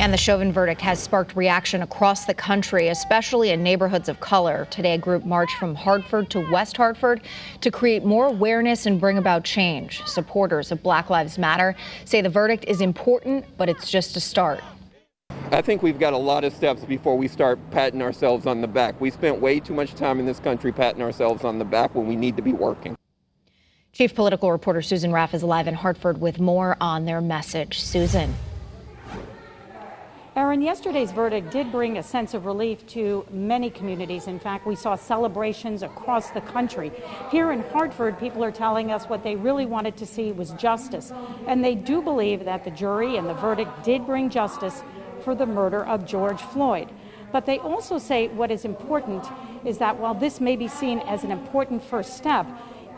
And the Chauvin verdict has sparked reaction across the country, especially in neighborhoods of color. Today, a group marched from Hartford to West Hartford to create more awareness and bring about change. Supporters of Black Lives Matter say the verdict is important, but it's just a start. I think we've got a lot of steps before we start patting ourselves on the back. We spent way too much time in this country patting ourselves on the back when we need to be working. Chief political reporter Susan RAFF is live in Hartford with more on their message. Susan. Aaron, yesterday's verdict did bring a sense of relief to many communities. In fact, we saw celebrations across the country. Here in Hartford, people are telling us what they really wanted to see was justice. And they do believe that the jury and the verdict did bring justice for the murder of George Floyd. But they also say what is important is that while this may be seen as an important first step,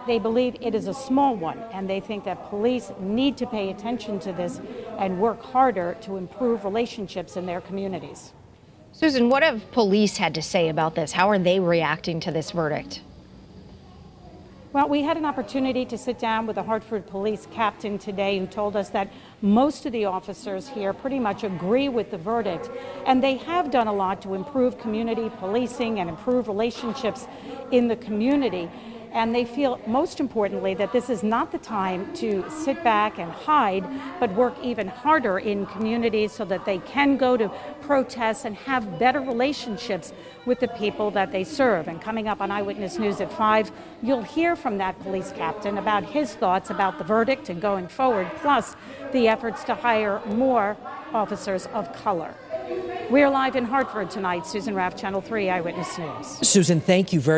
they believe it is a small one, and they think that police need to pay attention to this and work harder to improve relationships in their communities. Susan, what have police had to say about this? How are they reacting to this verdict? Well, we had an opportunity to sit down with a Hartford police captain today who told us that most of the officers here pretty much agree with the verdict, and they have done a lot to improve community policing and improve relationships in the community. And they feel, most importantly, that this is not the time to sit back and hide, but work even harder in communities so that they can go to protests and have better relationships with the people that they serve. And coming up on Eyewitness News at 5, you'll hear from that police captain about his thoughts about the verdict and going forward, plus the efforts to hire more officers of color. We're live in Hartford tonight. Susan RAFF, Channel 3 Eyewitness News. Susan, thank you very much.